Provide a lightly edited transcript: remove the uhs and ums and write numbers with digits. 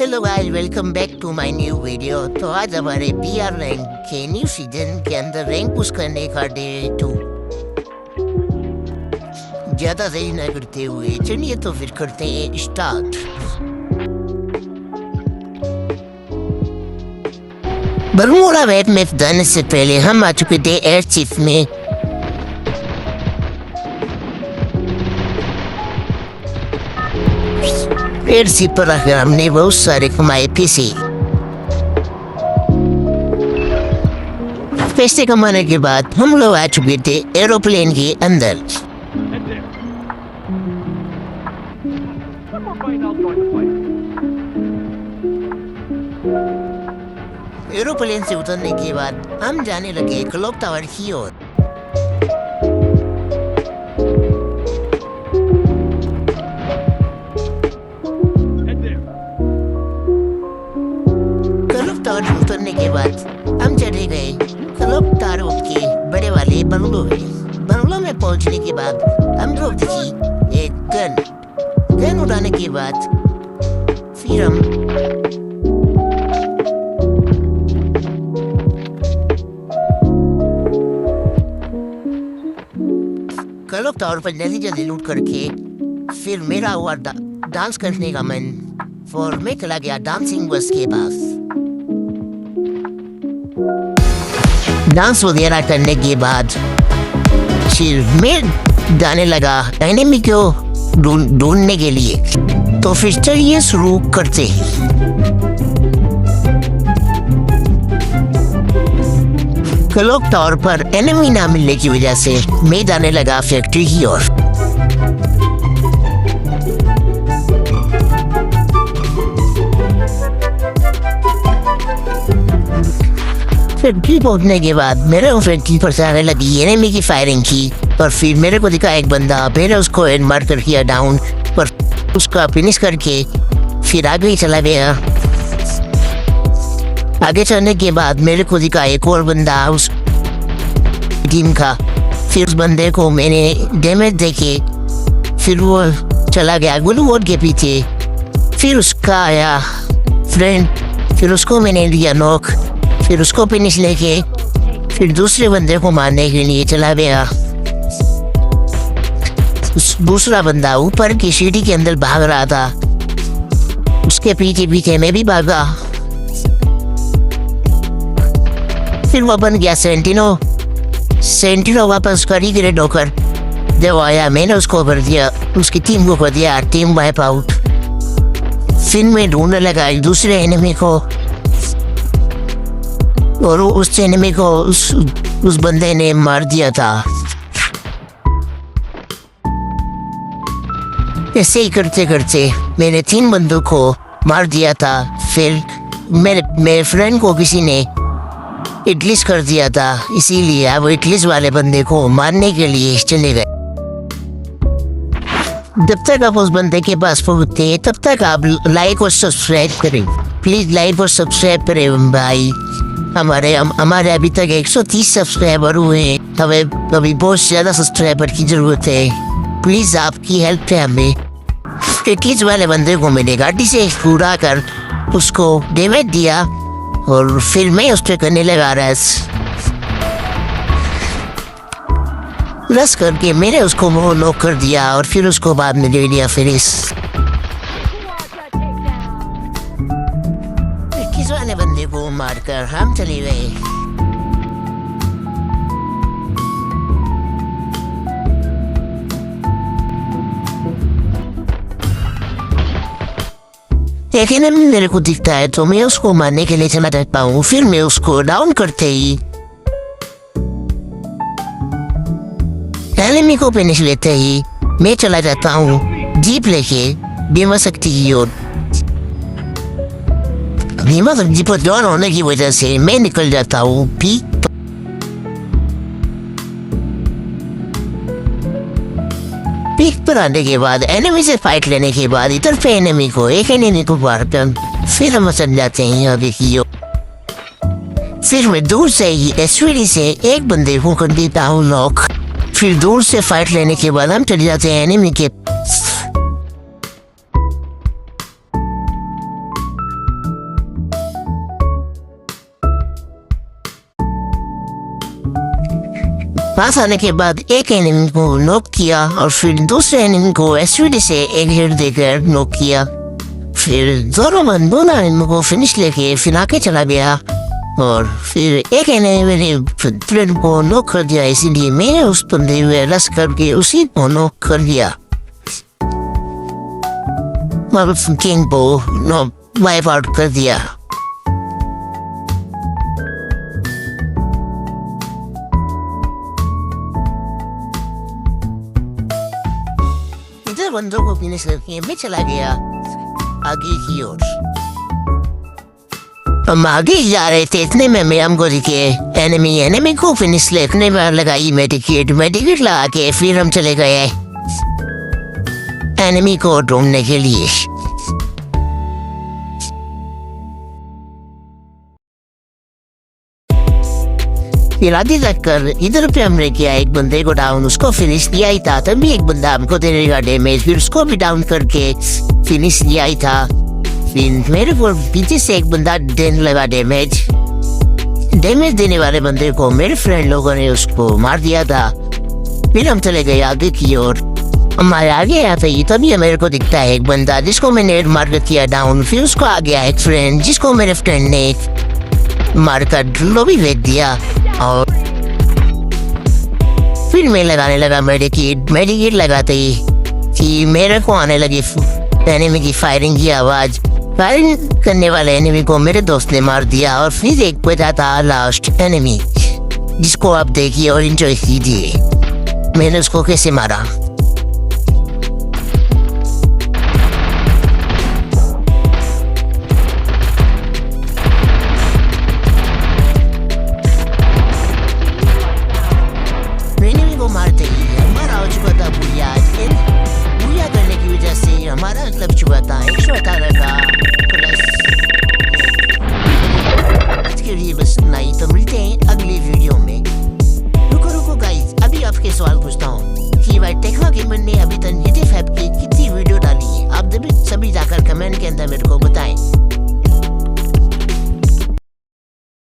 Hello guys, welcome back to my new video. तो आज हमारे पीआर रैंक के न्यू सीजन के अंदर रैंक पुश करने का डे 2। ज्यादा देरी न करते हुए चलिए तो फिर करते हैं स्टार्ट। बरमूडा वेब में जाने से पहले हम आ चुके थे एयर चीफ में। एयर चीफ पर आकर हमने बहुत सारे कमाए पैसे कमाने के बाद हम लोग आ चुके थे एरोप्लेन के अंदर। एरोप्लेन से उतरने के बाद हम जाने लगे क्लॉक टावर की ओर। क्लॉक टावर उतरने के बाद हम चले गए क्लॉक टावर के बड़े वाले बंगलों में। बंगलों में पहुंचने के बाद हम लोग देखी एक गन उड़ाने के बाद फिर हम क्लॉक टावर पर जल्दी लूट करके फिर मेरा हुआ डांस करने का मन और मैं चला गया डांसिंग बस के पास। डांस वगैरह करने के बाद फिर मैं जाने लगा एनिमी को ढूंढने के लिए। तो फिर चलिए शुरू करते हैं। क्लॉक टावर पर एनिमी ना मिलने की वजह से मैं जाने लगा फैक्ट्री की ओर। फैक्ट्री पहुंचने के बाद मेरे फैक्ट्री पर से आने लगी एनिमी की फायरिंग की और फिर मेरे को दिखा एक बंदा। मैंने उसको हेड मार कर किया डाउन और उसका फिनिश करके फिर आगे ही चला गया। आगे चलने के बाद मेरे को दिखा एक और बंदा उस टीम का। फिर उस बंदे को मैंने डैमेज देके फिर वो चला गया ग्लूवॉल के पीछे। फिर उसका आया फ्रेंड, फिर उसको मैंने लिया नॉक। फिर उसको फिनिश लेके फिर दूसरे बंदे को मारने के लिए चला गया। दूसरा बंदा ऊपर की सीढ़ी के अंदर भाग रहा था, उसके पीछे पीछे मैं भी भागा। फिर वो बन गया सेंटिनो वापस करी ग्रेड होकर जब आया मैंने उसको कर दिया, उसकी टीम को कर दिया टीम वाइप आउट। फिर मैं ढूंढने लगा एक दूसरे एनिमी को और उस एनिमी को उस बंदे ने मार दिया था। ऐसे ही करते करते मैंने 3 बंदों को मार दिया था। फिर मेरे फ्रेंड को किसी ने इटलिस कर दिया था, इसीलिए अब इटलिस वाले बंदे को मारने के लिए चले गए। जब तक आप उस बंदे के पास पहुंचते तब तक आप लाइक और सब्सक्राइब करें, प्लीज लाइक और सब्सक्राइब करें भाई। हमारे अभी तक 130 सब्सक्राइबर हुए हैं। हमें अभी बहुत ज़्यादा सब्सक्राइबर की ज़रूरत है, प्लीज़ आपकी हेल्प है हमें। इटलिस वाले बंदे को मैंने गाड़ी से उड़ा कर उसको डैमेज दिया और फिर मैं उस पर करने लगा रस करके मैंने उसको नॉक कर दिया और फिर उसको बाद में दे दिया फिनिश। किस वाले बंदे को मारकर हम चले गए। लेकिन मेरे को दिखता है तो मैं उसको मारने के लिए चला जाता हूँ। फिर मैं उसको डाउन करते ही एनिमी को फिनिश लेते ही मैं चला जाता हूँ जीप लेके बीमा शक्ति की ओर। बीमा शक्ति पर डाउन होने की वजह से मैं निकल जाता हूँ पीक पर आने के बाद एनिमी से फाइट लेने के बाद इधर पे एनिमी को मारकर फिर हम चल जाते हैं आगे की ओर। फिर मैं दूर से ही एसवीडी से एक बंदे को कर देता हूँ नॉक। फिर दूर से फाइट लेने के बाद हम चले जाते हैं एनिमी के पास आने के बाद एक एनिमी को नॉक किया और फिर दूसरे एनिमी को एसवीडी से एक हिट देकर नॉक किया। फिर जोरोमन दोनों एनिमी को फिनिश लेके फिर आके चला गया और फिर एक एनिमी ने फ्रेंड को नॉक कर दिया, इसीलिए मैंने उस बंदे हुए रस करके उसी को नॉक कर दिया। किंग को वाइप आउट कर दिया। इधर बंदों को फिनिश करके मैं चला गया आगे की ओर। हम आगे जा रहे थे, इतने में मैं हमको दिखे एनिमी को फिनिश लेने में लगाई मेडिकेट लगा के फिर हम चले गए एनिमी को ढूंढने के लिए। फिर आगे जाकर इधर पे हमने किया एक बंदे को डाउन, उसको फिनिश दिया ही था। तभी एक बंदा हमको देने का डैमेज, फिर उसको भी डाउन करके फिनिश दिया ही था। फिर मेरे को पीछे से एक बंदा देने लगा डैमेज देने वाले बंदे को मेरे फ्रेंड लोगों ने उसको मार दिया था। फिर हम चले गए आगे की ओर। हमारे आगे आते ही तभी मेरे को दिखता है एक बंदा जिसको मैंने मार किया डाउन। फिर उसको आ गया एक फ्रेंड जिसको मेरे फ्रेंड ने मारकर लोबी भेज दिया और फिर मैं लगाने लगा मेडिकेट लगाते ही कि मेरे को आने लगी एनिमी की फायरिंग की आवाज। फायरिंग करने वाले एनिमी को मेरे दोस्त ने मार दिया और फिर एक बचा था लास्ट एनिमी जिसको आप देखिए और एंजॉय कीजिए मैंने उसको कैसे मारा। मारते ही हमारा हो चुका था बुया करने की वजह से हमारा लग चुका था 118 का प्लस। आज के लिए बस नहीं, तो मिलते हैं अगले वीडियो में। रुको गाइस, अभी आपके सवाल पूछता हूँ कि भाई टेक्नो गेमर ने अभी तक GTA 5 की कितनी वीडियो डाली है। आप सभी जाकर कमेंट के अंदर मेरे को बताएं।